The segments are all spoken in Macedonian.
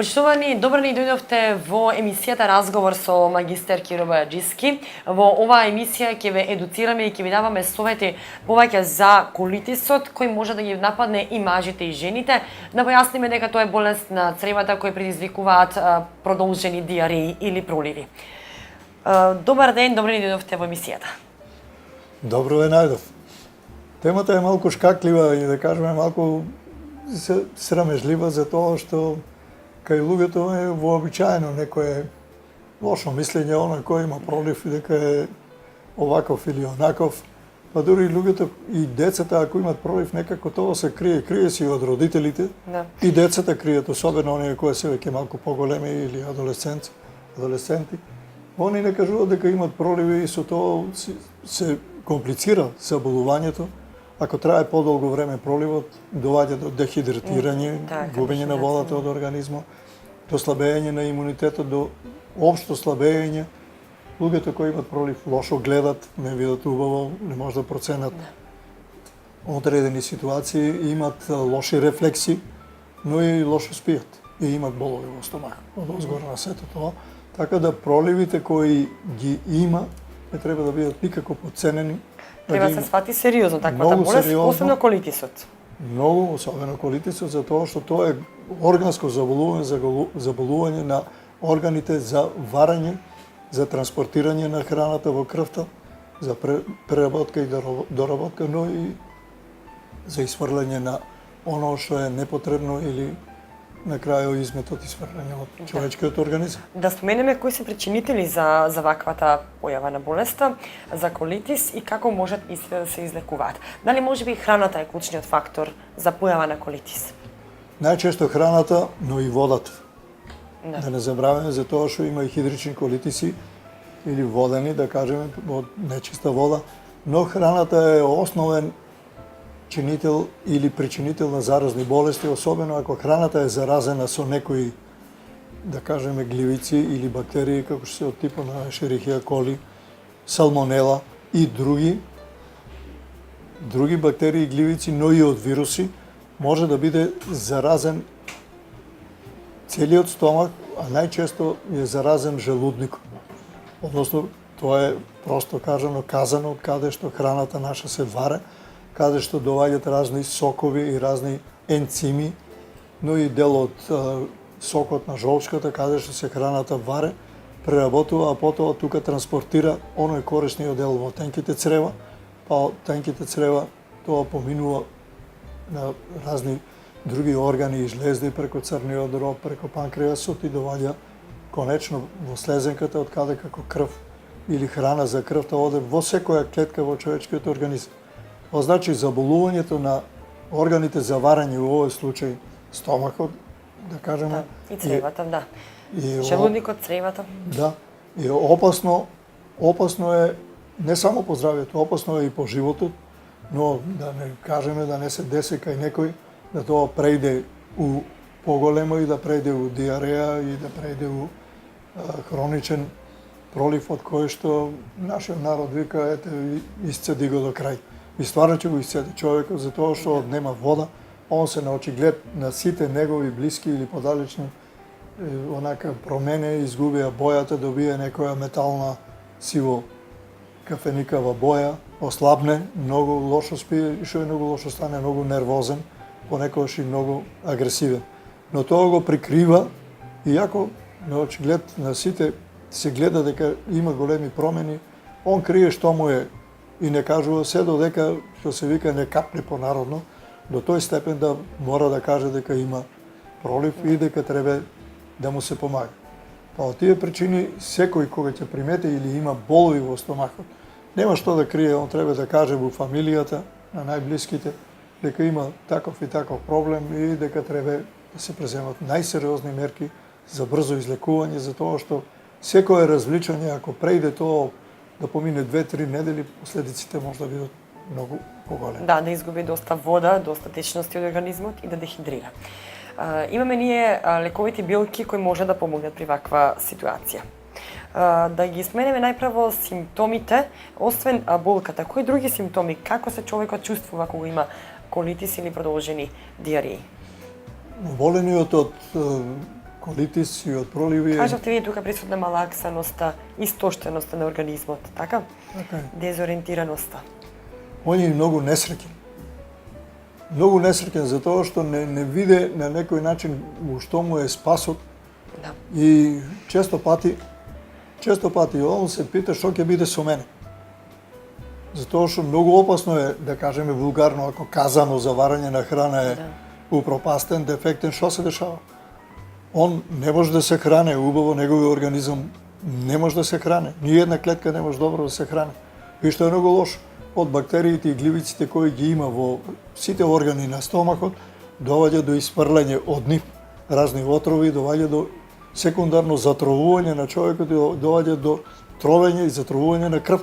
Poštovani, dobro ni doјдовте во емисијата Разговор со магистер Киро Бојаджиски. Во оваа емисија ќе ве едуцираме и ќе ви даваме совети повеќе за колитисот, кој може да ги нападне и мажите и жените. Да појасниме дека тоа е болест на цревата кои предизвикуваат продолжени диареи или проливи. Добар ден, добро ни дојдовте во емисијата. Добро ве најдов. Темата е малку шкаклива и да кажеме малку срамежлива за тоа што кај луѓето е вообичаено некое лошо мислење, оној кој има пролив и дека е оваков или онаков. Па дури и луѓето и децата ако имат пролив некако тоа се крие си од родителите. Да. И децата кријат, особено оние кои се веќе малку поголеми или адолесценти. Они не кажуваат дека имат проливи и со тоа се комплицира заболувањето. Ако трае подолго време проливот, доваѓа до дехидратирање, губење на водата од организмот, до слабење на имунитетот, до општо слабење. Луѓето кои имат пролив лошо гледат, не видат убаво, не може да проценат одредени ситуации, имат лоши рефлекси, но и лошо спијат и имат болови во стомах, од озгора на сето тоа. Така да проливите кои ги има не треба да бидат никако подценени. Треба да се свати сериозно таквата болест, особено колитисот. Многу, особено колитисот, затоа што тоа е органско заболување на органите за варање, за транспортирање на храната во крвта, за преработка и доработка, но и за исфрлање на оно што е непотребно или на крајот изметот исфрлање од човечкиот организам. Да споменеме кои се причинители за ваквата појава на болеста, за колитис и како можат истите да се излекуваат. Дали можеби храната е клучниот фактор за појава на колитис? Најчесто храната, но и водата. Да не забравяме за тоа што има и хидрични колитиси или водени, да кажеме, од нечиста вода, но храната е основен чинител или причинител на заразни болести, особено ако храната е заразена со некои, да кажеме, гливици или бактерии, како што се од типот на Escherichia coli, салмонела и други бактерии и гливици, но и од вируси, може да биде заразен целиот стомак, а најчесто е заразен желудникот. Односно, тоа е просто казано од каде што храната наша се варе, каде што доаѓаат разни сокови и разни енцими, но и дел од сокот на жолчката, каде што се храната варе, преработува, а потоа тука транспортира оној корисниот дел во тенките црева, па од тенките црева тоа поминува на разни други органи и жлезди преку црниот дроб, преку панкреасот и доваѓа конечно во слезенката од каде како крв или храна за крвта оде во секоја клетка во човечкиот организам. Тоа значи заболувањето на органите за варање, во овој случај стомахот, да кажеме. Да, и цревата, да. Желудникот, цревата. Да, и опасно е не само по здравјето, опасно е и по животот, но да не кажеме да не се деси кај некој да тоа прејде у поголемо и да прејде у диареја и да прејде у хроничен пролив од кој што нашиот народ вика ете исцеди го до крај. И стварно ќе го исцеди човекот затоа што нема вода, он се на очиглед на сите негови блиски или подалечни онака промене, изгубија бојата, добија некоја метална сиво кафеникава боја, ослабне, многу лошо спие и што е многу лошо стане многу нервозен, понекогаш и многу агресивен. Но тоа го прикрива, иако на очиглед на сите се гледа дека има големи промени, он крие што му е и не кажува се додека, што се вика, не капне понародно, до тој степен да мора да каже дека има пролив и дека треба да му се помага. Па од тие причини, секој кога ќе примети или има болови во стомахот, нема што да крие, он треба да каже во фамилијата, на најблиските, дека има таков и таков проблем и дека треба да се преземат најсериозни мерки за брзо излекување, за тоа што секое развличање, ако прејде тоа да помине 2-3 недели, последиците може да бидат многу поголеми. Да, да изгуби доста вода, доста течности од организмот и да дехидрира. Имаме ние лековити билки кои може да помогнат при ваква ситуација. Да ги споменеме најпрво симптомите, освен болката, кои други симптоми, како се човекот чувствува кога има колитис или продолжени диареи? Оболениот од колитис и од проливи. Кажавте вие тука присутна малаксаноста, истоштеноста на организмот, така? Така е. Дезориентираноста. Он е многу несреќен. Многу несреќен затоа што не виде на некој начин во што му е спасот. Да. И често пати он се пита што ќе биде со мене. Затоа што многу опасно е, да кажеме вулгарно, ако казано за варање на храна е упропастен, дефектен, што се дешава? Он не може да се хране убаво, неговиот организам не може да се хране. Ни една клетка не може добро да се хране. И што е многу лошо, од бактериите и гливиците кои ги има во сите органи на стомахот, доваѓа до испрлање од нив разни отрови, доваѓа до секундарно затровување на човекот, доваѓа до тровење и затровување на крв.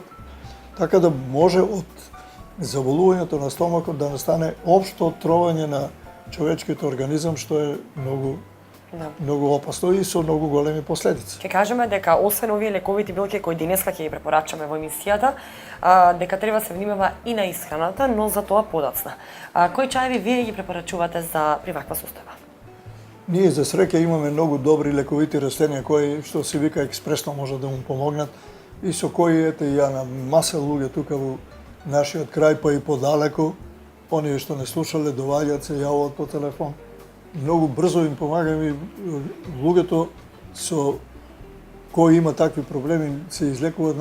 Така да може од заболувањето на стомакот да настане општо тровење на човечкиот организам, што е многу опасно и со многу големи последици. Ќе кажеме дека освен овие лековити билки кои денеска ќе ги препорачаме во емисијата, дека треба се внимава и на исхраната, но за тоа подоцна. Кои чаеви вие ги препорачувате за при ваква состојба? Ние за среќа имаме многу добри лековити растенија кои што се вика експресно може да му помогнат и со кои ете ја на маса луѓе тука во нашиот крај па и подалеку, оние што не слушале доаѓаат се јавуваат по телефон. Многу брзо им помагаме и луѓето со кои има такви проблеми се излекуваат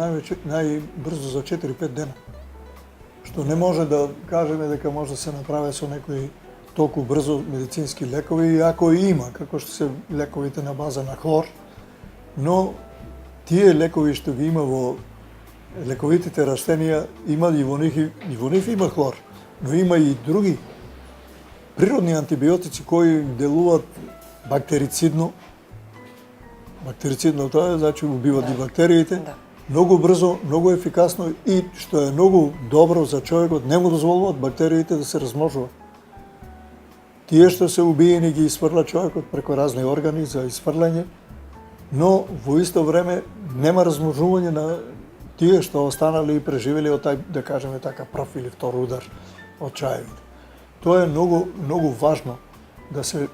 најбрзо за 4-5 дена. Што не може да кажеме дека може да се направи со некои толку брзо медицински лекови, ако и има, како што се лековите на база на хлор, но тие лекови што ги има во лековитите растенија, има и во нив има хлор, но има и други природни антибиотици кои делуваат бактерицидно. Бактерицидно тоа е, значи убиваат и бактериите. Многу брзо, многу ефикасно и што е многу добро за човекот, не му дозволуваат бактериите да се размножуваат. Тие што се убиени ги испрла човекот преку разни органи за испрлање, но во исто време нема размножување на тие што останали и преживели од тај, да кажеме така, прв или втор удар од чаевите. Тоа е многу важно да се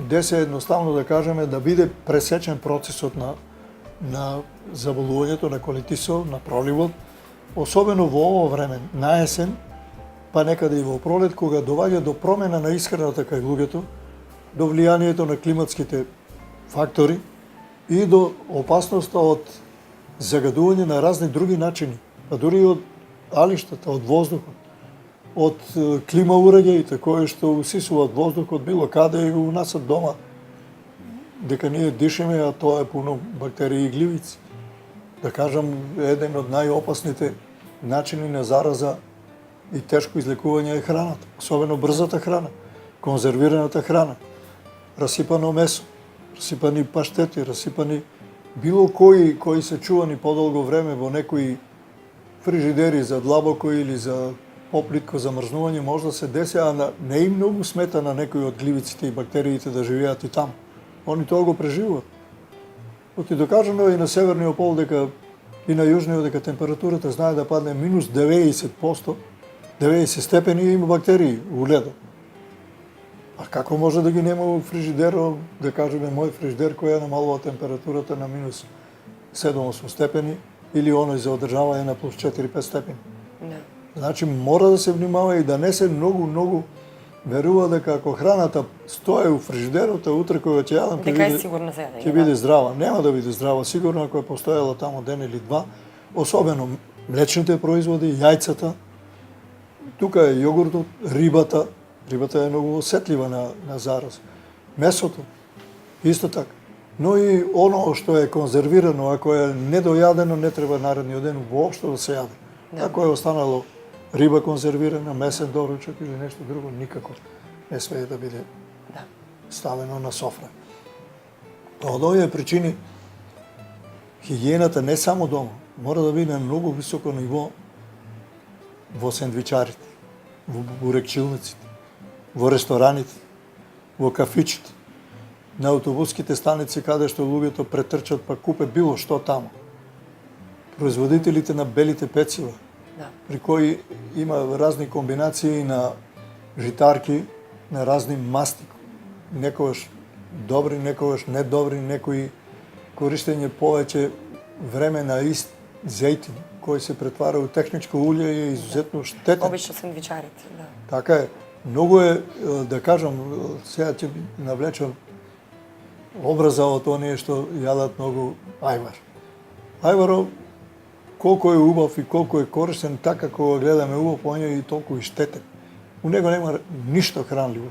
десе едноставно да кажеме да биде пресечен процесот на заболувањето на колитисот, на проливот, особено во ово време, на есен, па некаде и во пролет, кога доваѓа до промена на исхраната кај луѓето, до влијанието на климатските фактори и до опасноста од загадување на разни други начини, па дури од алиштата, од воздухот, од клима уреѓаите кои што усисуваат воздухот било каде и у нас од дома, дека ние дишеме, а тоа е пуно бактерии и гливици. Да кажам, еден од најопасните начини на зараза и тешко излекување е храната, особено брзата храна, конзервираната храна, расипано месо, расипани паштети, расипани било кои се чувани подолго време во некои фрижидери за длабоко или за поплитко замрзнување може да се деси, а не им многу смета на некои од гливиците и бактериите да живеат и таму. Они тоа го преживуваат. Оти докажано и на северниот пол дека и на јужниот дека температурата знае да падне минус 90%, 90 степени и има бактерии у ледо. А како може да ги нема во фрижидерот, да кажеме мој фрижидер кој ја намалува температурата на минус 7-8 степени или оној за одржавање на плюс 4-5 степени. Значи мора да се внимава и да не се многу верува дека ако храната стои у фрижидерот, утре кога ќе јадам ќе биде здрава. Нема да биде здрава, сигурно ако е постоела таму ден или два, особено млечните производи, јајцата, тука е јогуртот, рибата. Рибата е многу осетлива на зараз. Месото, исто така. Но и оно што е конзервирано, ако е недојадено, не треба наредниот ден воопшто да се јаде. Ако е останало риба конзервирана, месен доручок или нешто друго, никако не смее да биде ставено на софра. Од овие причини, хигиената не само дома, мора да биде на многу високо ниво во сендвичарите, во бурекчилниците, во рестораните, во кафичите, на автобуските станици каде што луѓето претрчат па купе било што таму. Производителите на белите пецива, при кои има разни комбинации на житарки, на разни масти, некогаш добри, некогаш недобри, некои користење повеќе време на ист зејтин, кој се претвара у техничко улје е изузетно штетен. Обично сендвичарите, да. Така е. Многу е, да кажам, сега ќе навлечам образа од оние што јадат многу ајвар. Ајваров, колку е убав и колку е користен, така кога гледаме убав, он е и толку и штетен. У него нема ништо хранливо.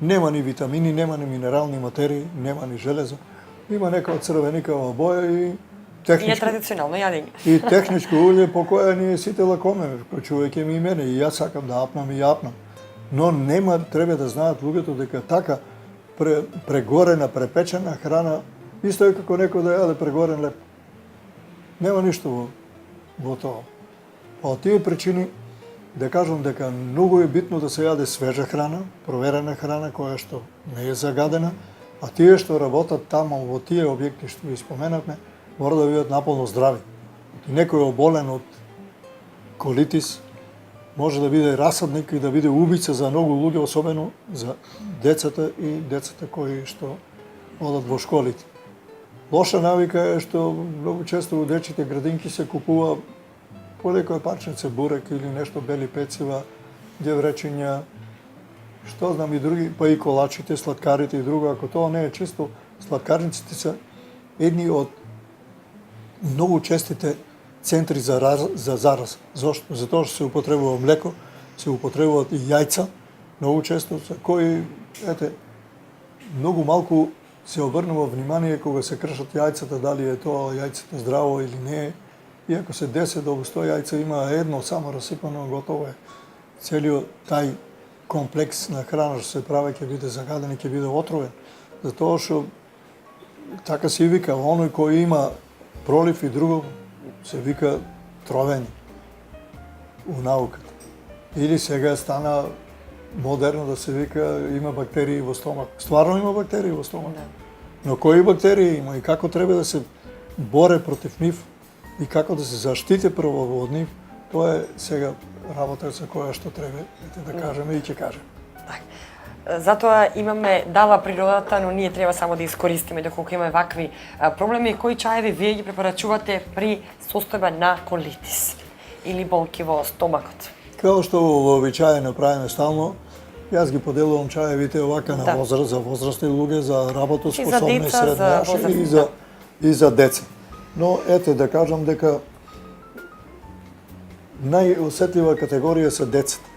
Нема ни витамини, нема ни минерални материи, нема ни железо. Има нека црвеникава боја и И е техничко, традиционално јадење. и техничко улје по која ние сите лакоме, човеќе ми и мене, и јас сакам да апнам и апнам. Но нема, треба да знаат луѓето дека така прегорена, препечена храна, исто е како некој да јаде прегорен леп. Нема ништо во тоа. Па од тие причини, да кажам дека многу е битно да се јаде свежа храна, проверена храна која што не е загадена, а тие што работат таму во тие објекти што ги споменавме, мора да бидат наполно здрави. И некој оболен од колитис може да биде расадник и да биде убица за многу луѓе, особено за децата и децата кои што одат во школите. Лоша навика е што многу често у дечите градинки се купува по некој парченце бурек или нешто бели пецива, ѓевречиња, што знам и други, па и колачите, сладкарите и друго. Ако тоа не е чисто, сладкарниците се едни од многу честите центри за зараз. Зошто? Затоа што се употребува млеко, се употребуваат и јајца, многу често, за кои, многу малку се обрнува внимание кога се кршат јајцата, дали е тоа јајцето здраво или не е. И ако се 10 до 100 јајца има едно само расипано, готово е. Целиот тај комплекс на храна што се прави ќе биде загаден и ќе биде отровен. Затоа што така се вика, оној кој има пролив и друго, се вика тровен у науката. Или сега стана модерно да се вика има бактерии во стомак. Стварно има бактерии во стомак. Но кои бактерии има и како треба да се боре против нив и како да се заштите прво од нив, тоа е сега работа за која што треба да кажеме и ќе кажеме. Затоа имаме дала природата, но ние треба само да искористиме доколку имаме вакви проблеми. Кои чаеви вие ги препорачувате при состојба на колитис или болки во стомакот? Како што вообичаено правиме стално, јас ги поделувам чаевите овака на возраст, за возрастни луѓе, за работоспособни, средноши и за деца. Но ете да кажам дека најосетлива категорија се децата.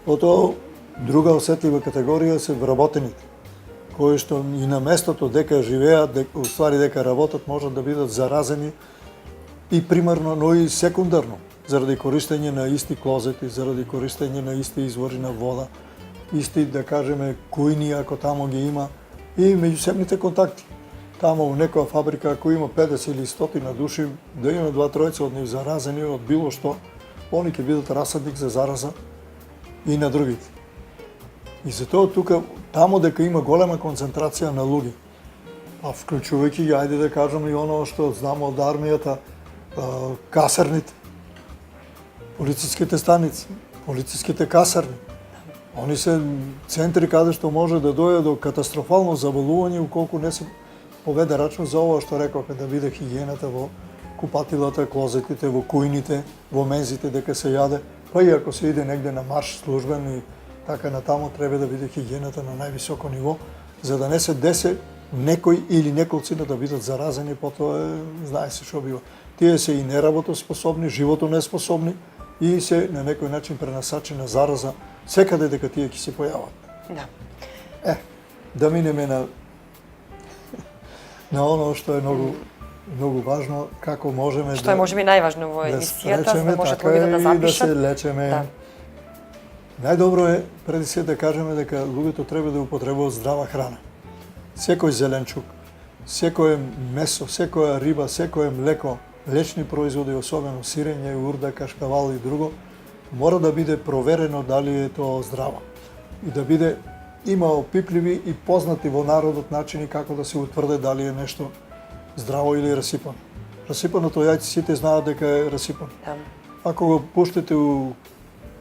Потоа друга осетлива категорија се вработените, кои што и на местото дека живеат, уствари дека работат, можат да бидат заразени и примарно, но и секундарно, заради користење на исти клозети, заради користење на исти извори на вода, исти, да кажеме, кујни, ако тамо ги има, и меѓусебните контакти. Тамо у некоја фабрика, ако има 50 или 100 на души, да има 2-3 од нив заразени од било што, они ќе бидат расадник за зараза и на другите. И затоа тука, тамо дека има голема концентрација на луѓе, а вклучувајќи, ајде да кажам и оно што знамо од армијата, касарните, полициските станици, полициските касарни. Они се центри каде што може да дојде до катастрофално заболување уколку не се поведе рачно за ова што рекоме, да биде хигиената во купатилата, клозетите, во кујните, во мензите дека се јаде, па и ако се иде негде на марш службен и така натаму треба да биде хигиената на највисоко ниво, за да не се десе некој или неколцина да бидат заразени, потоа знае се што бива. Тие се и неработоспособни, живото неспособни и се на некој начин пренасачена зараза секаде дека тие ќе се појават. Да. Да минеме на оно што е многу важно, како можеме Што е можеби најважно во емисијата, за да можат луѓето да запишат. И да се лечеме. Да. Најдобро е преди се да кажеме дека луѓето треба да употребуваат здрава храна. Секој зеленчук, секое месо, секоја риба, секое млеко, млечни производи, особено сирење, урда, кашкавал и друго, мора да биде проверено дали е тоа здраво. И да биде има опипливи и познати во народот начини како да се утврде дали е нешто здраво или расипано. Расипаното јајце сите знаат дека е расипано. Да. Ако го пуштите у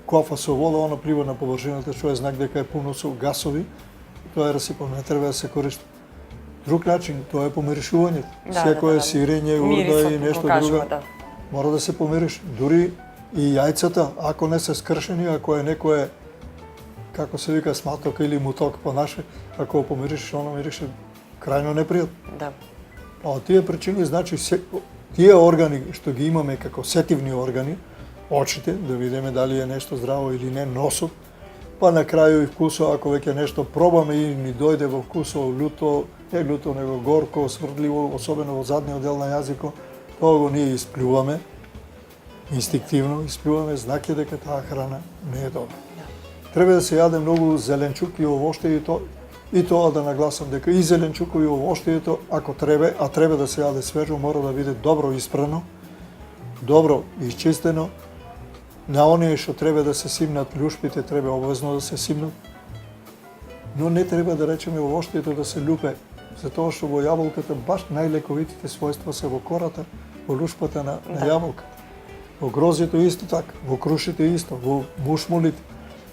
кофа со вода, оно плива на површината, што е знак дека е пуно со гасови, тоа е расипано, не треба да се користи. Друг начин, тоа е помиришувањето. Да, Секое да. сирење, урда Мирисот и го нешто кажува, друго. да. Мора да се помириш. Дури и јајцата, ако не се скршени, ако е некое, како се вика, сматок или муток по наше, ако го помириш, оно мирише крајно непријатно. Да. А од тие причини, значи, тие органи што ги имаме како сетивни органи, очите, да видиме дали е нешто здраво или не, носот, па на крају и вкусо, ако веќе нешто пробаме и ни дојде во вкусо люто, не люто, него горко, сврдливо, особено во задниот дел на јазикот, тоа го ние исплюваме, инстинктивно исплюваме, знаки дека таа храна не е добра. Треба да се јаде многу зеленчук и овоште и тоа да нагласам дека и зеленчуко и овоштието, ако треба, а треба да се јаде свежо, мора да биде добро испрано, добро исчистено. На оние што треба да се симнат љушпите, треба обвезно да се симнат. Но не треба да речеме овоштието да се љупе, затоа што во јаболката баш најлековитите својства се во кората, во љушпата на јаболката. Во грозјето исто така, во крушите исто, во мушмулите,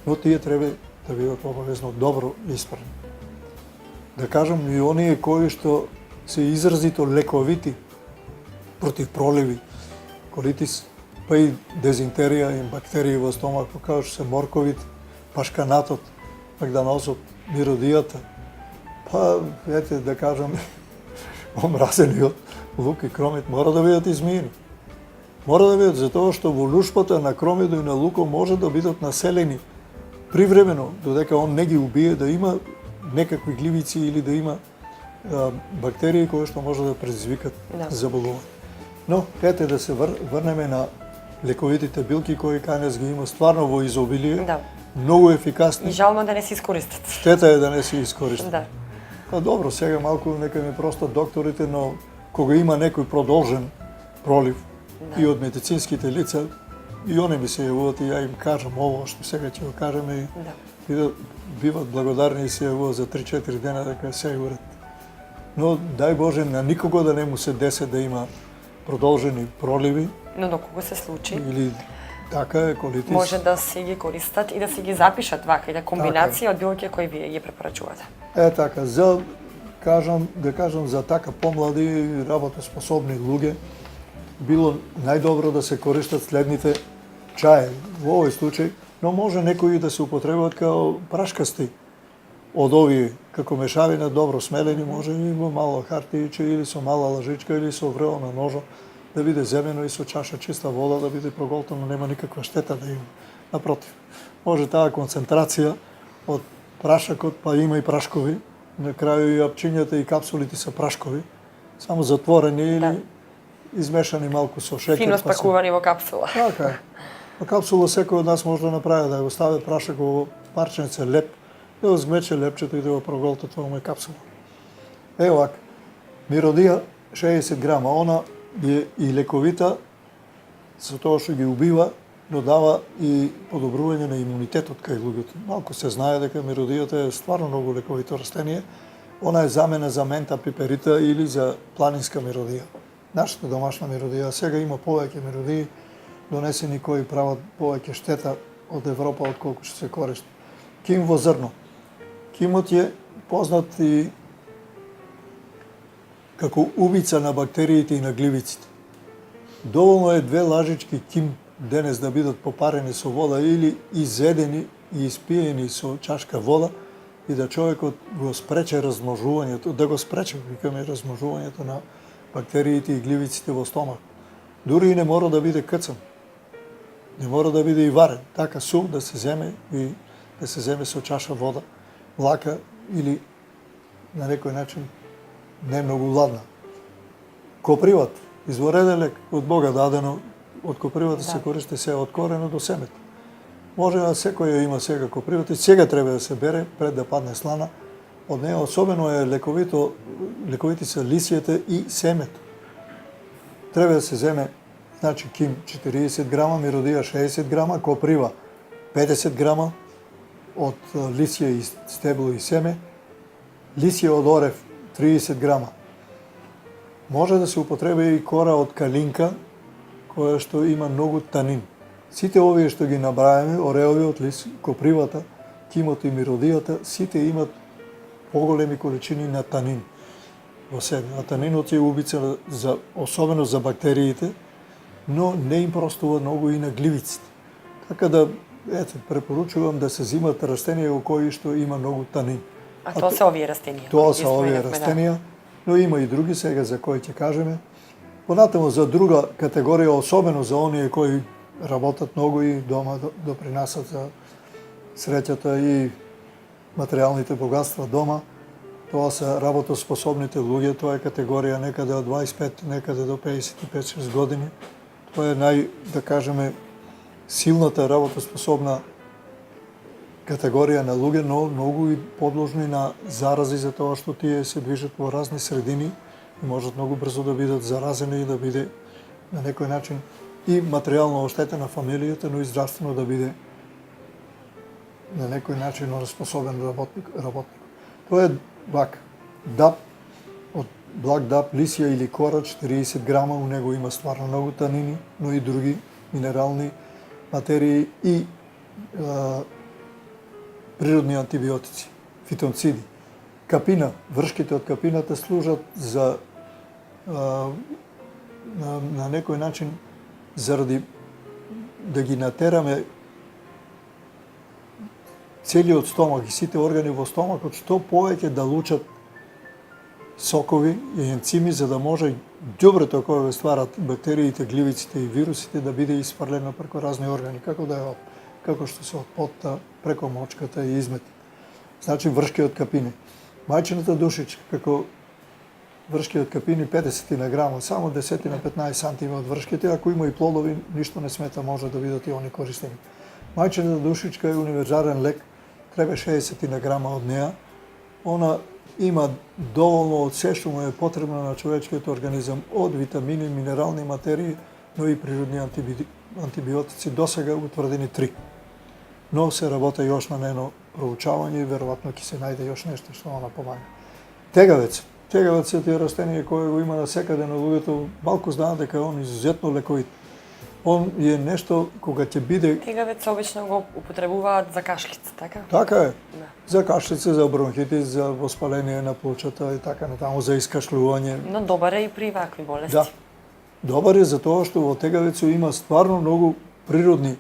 но тие треба да бидат обавезно добро испрани. Да кажам, и оние кои што се изразито лековити против проливи, колитис, па и дезинтерија и бактерии во стомак, како што се морковите, пашканатот, магданозот, миродијата, па, ете, да кажам, омразениот лук и кромит мора да бидат измиени. Мора да бидат затоа што во лушпата на кромидо и на лукот може да бидат населени привремено, додека он не ги убие, да има некакви гливици или да има бактерии кои што може да предизвикат заболување. Но, ете да се врнеме на лековитите билки кои кај нас ги има стварно во изобилие, многу ефикасни. И жално да не се искористат. Штета е да не се искористат. Да. Па добро, сега малку нека ми простат докторите, но кога има некој продолжен пролив и од медицинските лица, и они ми се јавуват и ја им кажам ово што сега ќе го кажеме и биват благодарни и се јавуват за 3-4 дена дека се уред. Но дај Боже на никого да не му се десе да има продолжени проливи. Но доколку се случи, или така е колитис. може да се ги користат и да се ги запишат вака, или комбинација од билки кои вие ги препорачувате. Е така, да кажам за така помлади работоспособни луѓе, било најдобро да се користат следните чаи во овој случај, но може некои да се употребуваат како прашкасти од овие, како мешавина, добро смелени, може и во мало хартијче или со мала лажичка или со врел на ножо, да биде земено и со чаша чиста вода, да биде проголтано, нема никаква штета да има. Напротив, може таа концентрација од прашакот, па има и прашкови, на крају и апчињата и капсулите се прашкови, само затворени или измешани малку со шеќер. Фино спакувани во капсула. Така е. Во капсула секој од нас може да направи, да го стави прашак во парченце леп, да го згмече лепчето и да го проголта тоа му е капсула. Ево вака, миродија 60 грама, она е и лековита, со тоа што ги убива, но дава и подобрување на имунитетот кај луѓето. Малку се знае дека миродијата е стварно многу лековито растение, она е замена за мента пиперита или за планинска миродија. Нашата домашна миродија, сега има повеќе миродии, донесени кои прават повеќе штета од Европа отколку што се користи. Ким во зрно. Кимот е познат и како убица на бактериите и на гливиците. Доволно е 2 лажички ким денес да бидат попарени со вода или изедени и испиени со чашка вода и да човекот го спрече размножувањето, да го спрече, викаме, размножувањето на бактериите и гливиците во стомак. Дури и не мора да биде кцан. Не мора да биде и варен. Така сув да се земе и да се земе со чаша вода, лака или на некој начин не многу ладна. Коприват, извореден лек од Бога дадено, од копривата се користи се од корено до семето. Може да секој има сега копривата и сега треба да се бере пред да падне слана. Од неја особено е лековити се лисијата и семето. Треба да се земе, значи ким 40 грама, миродија 60 грама, коприва 50 грама од лисија и стебло и семе, лисија од орев 30 грама. Може да се употреби и кора од калинка, која што има многу танин. Сите овие што ги набрајаме, ореовиот лист, копривата, кимот и миродијата, сите имат поголеми количини на танин во себе. А танинот е убица особено за бактериите, но не им простува многу и на гливиците. Така да, препоручувам да се зимат растенија во кои што има многу танин. А тоа се овие растенија? Тоа се овие растенија, но има и други сега за кои ќе кажеме. Понатаму за друга категорија, особено за оние кои работат многу и дома допринасат за среќата и материјалните богатства дома, тоа се работоспособните луѓе, тоа е категорија некаде од 25, некаде до 55-6 години. Тоа е да кажеме, силната работоспособна категорија на луѓе, но многу и подложни на зарази за тоа што тие се движат во разни средини и можат многу брзо да бидат заразени и да биде на некој начин и материјално оштетена фамилијата, но и здравствено да биде на некој начин неспособен работник. Тоа е благ дап, од благ дап, лисија или кора, 40 грама, у него има стварно многу танини, но и други минерални материи и природни антибиотици, фитонциди. Капина, вршките од капината служат за на некој начин заради да ги натераме целиот стомак и сите органи во стомакот што повеќе да лучат сокови и енцими за да може ѓубрето кое стварат бактериите, гливиците и вирусите да биде испарлено преку разни органи, како што се од потта, преку мочката и измети. Значи вршки од капини. Мајчината душичка, како вршки од капини 50 на грама, само 10 на 15 сантима од вршките, ако има и плодови, ништо не смета, може да бидат и они користени. Мајчината душичка е универзален лек, треба 60 на грама од неа. Она има доволно од се што му е потребно на човечкиот организам, од витамини, минерални материи, но и природни антибиотици, досега утврдени 3. Но се работа још на нено проучавање и веројатно ќе се најде још нешто што она помага. Тегавец. Тегавец е тие растение кое го има насекаде, но луѓето малку знаат дека он изузетно лековит. Он е нешто кога ќе биде... Тегавец обично го употребуваат за кашлица, така? Така е. Да. За кашлица, за бронхитис, за воспаление на плочата и така натаму, за искашлување. Но добар е и при вакви болести. Да. Добар е за тоа што во тегавецу има стварно многу природни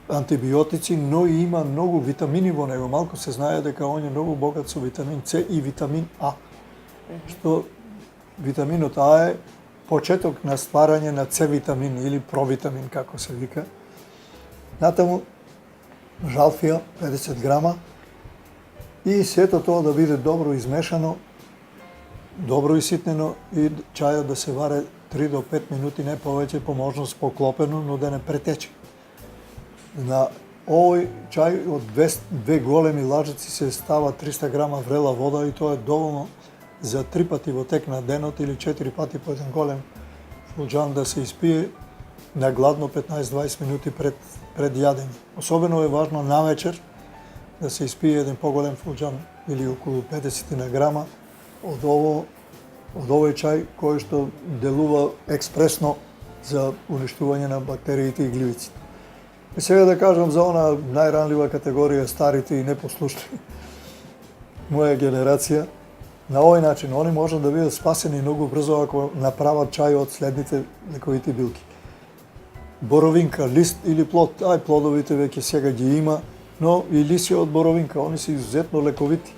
антибиотици, но и има многу витамини во него. Малку се знае дека он е многу богат со витамин С и витамин А. Што витаминот А е почеток на стварање на С витамин или провитамин, како се вика. Натаму жалфија 50 грама и сето тоа да биде добро измешано, добро иситнено и чајот да се варе 3 до 5 минути, не повеќе, по можност поклопено, но да не претече. На овој чај од 2 големи лажици се става 300 грама врела вода и тоа е доволно за 3 пати во тек на денот или 4 пати по еден голем фулџан да се испие на гладно 15-20 минути пред јадење. Особено е важно навечер да се испие еден поголем фулџан или околу 50 на грама од овој чај кој што делува експресно за уништување на бактериите и гливиците. И сега да кажам за она најранлива категорија, старите и непослушни. Моја генерација, на овој начин, они можат да бидат спасени многу брзо ако направат чај од следните лековити билки. Боровинка, лист или плод, плодовите веќе сега ги има, но и лисија од боровинка, они се изузетно лековити.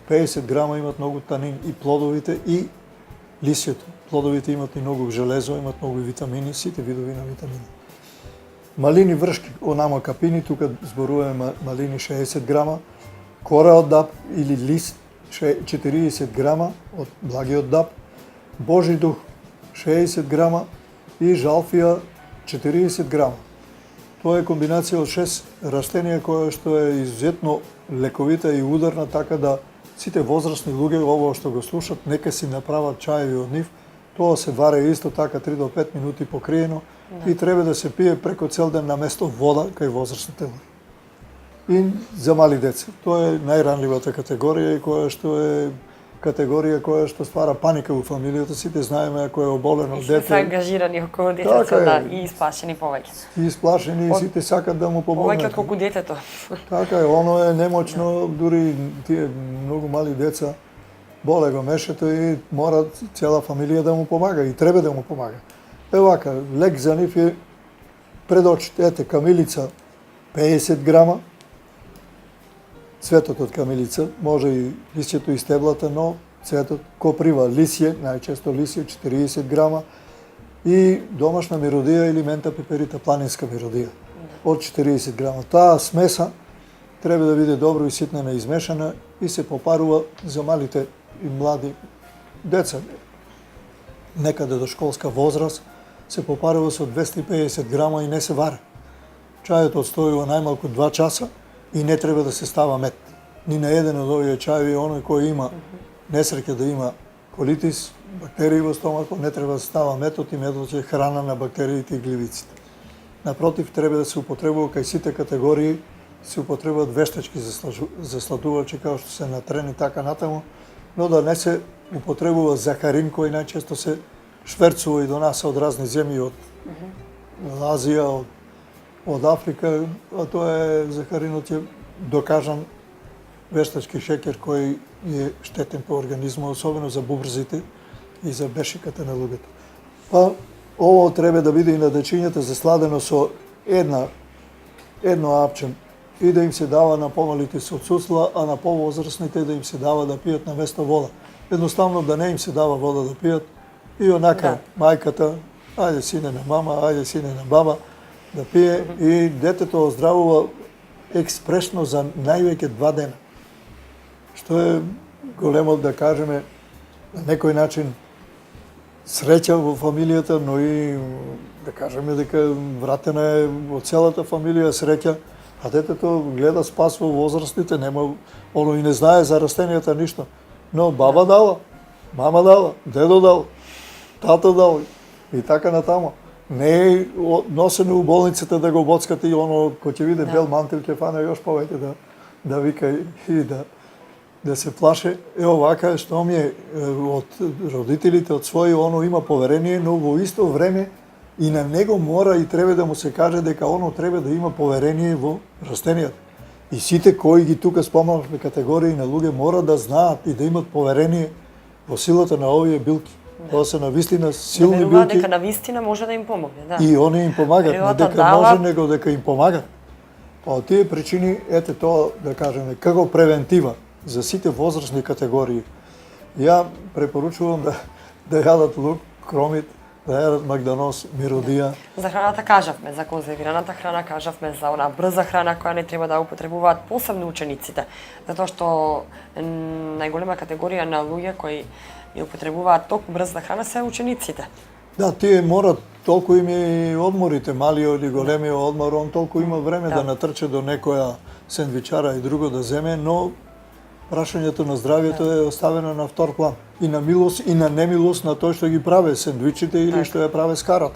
50 грама имат многу танин и плодовите и лисието. Плодовите имат и многу железо, имат многу витамини, сите видови на витамини. Малини вршки, онамо капини, тука зборуваме малини 60 грама, кора од дап или лист 40 грама од благиот дап, божи дух 60 грама и жалфија 40 грама. Тоа е комбинација од 6 растенија која што е изузетно лековита и ударна, така да сите возрастни луѓе ово што го слушат, нека си направат чаеви од нив. Тоа се варе исто така 3 до 5 минути покриено и треба да се пие преку цел ден на место вода кај возрастните луѓе. И за мали деца. Тоа е најранливата категорија и која што е категорија која што ствара паника во фамилијата. Сите знаеме ако е оболено И сите се дете, ангажирани околу детето, Така е. да, и исплашени повеќе. и исплашени и сите сакат да му Повеќе помогнат. отколку детето. Така е, оно е немоќно, дури тие многу мали деца боле го мешето и мора цела фамилија да му помага и треба да му помага. Вака, лек за нив е пред очите. Ете, камилица 50 грама, цветот од камилица, може и лисјето и стеблата, но цветот коприва, лисје, најчесто лисје 40 грама и домашна миродија или мента пиперита планинска миродија од 40 грама. Таа смеса треба да биде добро иситнена и измешана и се попарува за малите и млади деца. Некаде до школска возраст се попарува со 250 грама и не се варе. Чајот одстојува најмалку 2 часа и не треба да се става мед. Ни на еден од овие чајови, оној кој има несреќа да има колитис, бактерии во стомакот, не треба да се става метод и метод е храна на бактериите и гливиците. Напротив, треба да се употребува кај сите категории, се употребуваат вештачки засладувачи како што се натрени така натаму, но да не се употребува захарин кој најчесто се шверцува и донася од разни земји, од Азија, од Африка, а тоа е захаринот е докажан вештачки шеќер кој е штетен по организмот, особено за бубрзите и за бешиката на луѓето. Па, ово треба да биде и на дечињата засладено со едно апче и да им се дава на помалите со отсутства, а на повозрастните да им се дава да пијат на место вода. Едноставно да не им се дава вода да пијат и онака мајката, ајде сине на мама, ајде сине на баба, да пие и детето оздравува експресно за највеќе 2 дена. Што е големо, да кажеме, на некој начин среќа во фамилијата, но и да кажеме дека вратена е во целата фамилија среќа, а детето гледа спас во возрастните, нема, оно и не знае за растенијата ништо. Но баба дала, мама дала, дедо дал, тато дал и така натамо. Не е носено у болницата да го боцкат и оно кој ќе види бел мантил ќе фане још повеќе да вика и да се плаше. Овака што ми е од родителите, од своји, оно има поверение, но во исто време и на него мора и треба да му се каже дека оно треба да има поверение во растенијата. И сите кои ги тука спомнавме категории на луѓе мора да знаат и да имат поверение во силата на овие билки. Тоа се навистина силни да билки. дека навистина може да им помогне, да. И они им помагат, не Природата дека дава... може, него дека им помагат. Па од тие причини, ете тоа, да кажеме, како превентива за сите возрастни категории. Ја препоручувам да јадат лук, кромит, да јадат магданоз, миродија. За храната кажавме, за конзервираната храна кажавме, за она брза храна која не треба да употребуваат посебно учениците, затоа што најголема категорија на луѓе кои ја употребуваат толку брза храна се учениците. Да, тие морат, толку им и одморите, малиот или големиот одмор, он толку има време да натрче до некоја сендвичара и друго да земе, но прашањето на здравјето е оставено на втор план. И на милост и на немилост на тој што ги праве сендвичите или што ја праве скарата.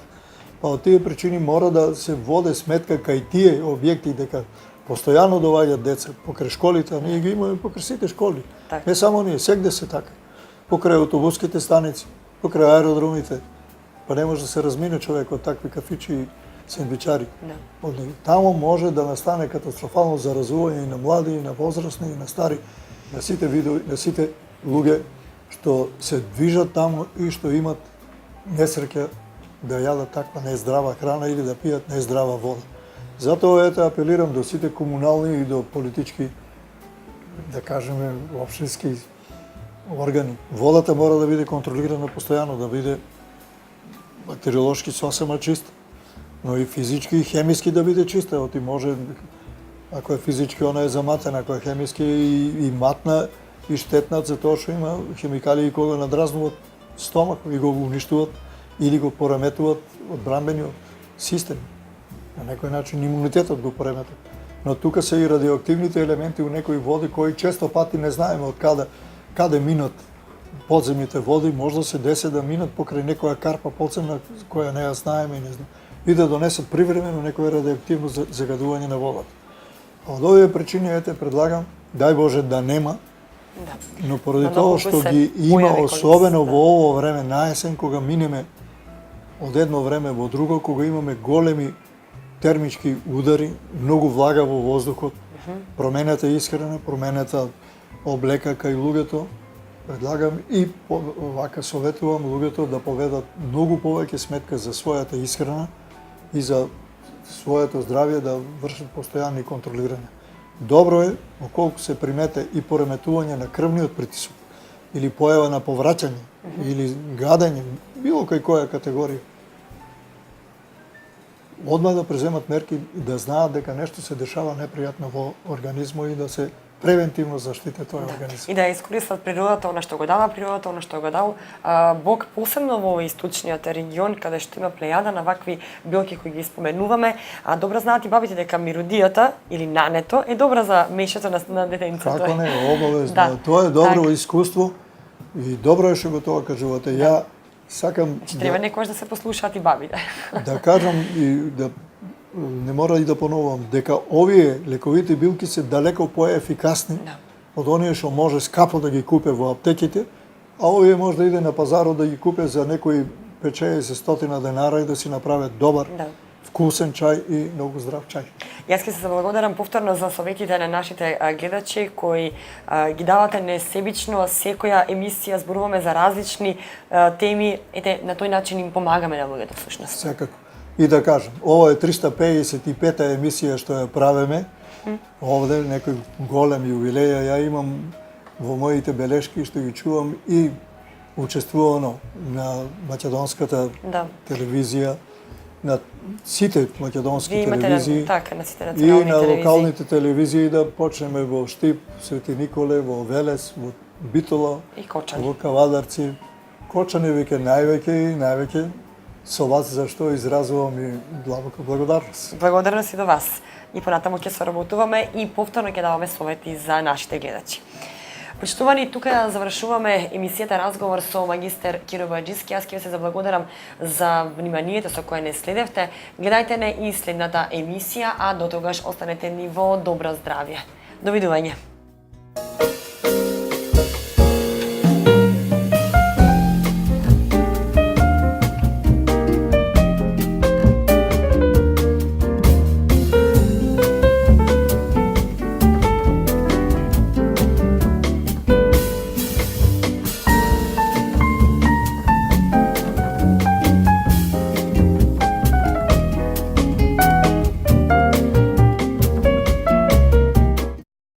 Па од тие причини мора да се воде сметка кај тие објекти дека постојано доаѓаат деца покрај школите, а ние ги имаме покрај сите школи. Не само ние, сегде се така. Покрај автобуските станици, покрај аеродромите. Па не може да се размине човек од такви кафичи и сендвичари. Тамо може да настане катастрофално заразување и на млади, и на возрастни, и на стари, на сите видови, на сите луѓе што се движат таму и што имат несреќа да јадат таква нездрава храна или да пијат нездрава вода. Затоа ете апелирам до сите комунални и до политички, да кажеме, општински органи. Водата мора да биде контролирана постојано, да биде бактериолошки сосема чиста, но и физички и хемиски да биде чиста. Оти може, ако е физички, она е заматена, ако е хемиски и матна и штетна, затоа што има хемикалии кои го надразнуват стомак и го уништуваат или го пореметуваат одбранбениот систем. На некој начин имунитетот го пореметат. Но тука се и радиоактивните елементи у некои води кои често пати не знаеме од каде минат подземните води, може да се десе да минат покрај некоја карпа подземна која не ја знаеме и не знаме, и да донесат привремено некој радиоактивно загадување на водата. Од овие причини ете предлагам, дај Боже да нема, Да. Но поради На тоа многу што се ги има, појави особено колес, во ово време на есен, кога минеме од едно време во друго, кога имаме големи термички удари, многу влага во воздухот, променета исхрана, променета облека кај луѓето, предлагам и вака советувам луѓето да поведат многу повеќе сметка за својата исхрана и за своето здравје, да вршат постојани контролирање. Добро е, околку се примете и пореметување на крвниот притисок, или појава на повраќање, или гадење, било кај која категорија, одмah да преземат мерки и да знаат дека нешто се дешава непријатно во организмот и да се превентивно заштите тој организм. И да искористат природата, она што го дава природата, она што го дал Бог, посебно во источниот регион, каде што има плејада на вакви билки кои ги споменуваме, а добро знаат и бабите дека миродијата или нането е добра за мешето на детенцето. Како не, обавезно. Да. Тоа е добро Така. искуство и добро е што го тоа кажувате. Ја сакам Треба некојаш да се послушаат и бабите. да кажам и да не мора и да поновам дека овие лековити билки се далеко поефикасни од оние што може скапо да ги купе во аптеките, а овие може да иде на пазарот да ги купе за некои 50-100 денара и да си направат добар, вкусен чај и многу здрав чај. Јас ќе се заблагодарам повторно за советите на нашите гледачи кои ги давате несебично секоја емисија, зборуваме за различни теми, ете на тој начин им помагаме на луѓето всушност. Секако. И да кажам, ова е 355-та емисија што ја правиме. Овде некој голем јубилеј, ја имам во моите белешки што ги чувам и учествувано на македонската телевизија, на сите македонски телевизии на сите и национални на телевизии. локалните телевизии, да почнеме во Штип, Свети Николе, во Велес, во Битола, И Кочани. во Кавадарци. Кочани веќе највеќе и највеќе со вас за што изразувам и длабока благодарност. Благодарност и до вас. И понатаму ќе соработуваме и повторно ќе даваме совети за нашите гледачи. Почитувани, тука завршуваме емисијата Разговор со магистер Киро Бојаджиски. Јас ќе се заблагодарам за вниманието со кое не следевте. Гледајте не и следната емисија, а до тогаш останете ни во добро здравје. Довидување.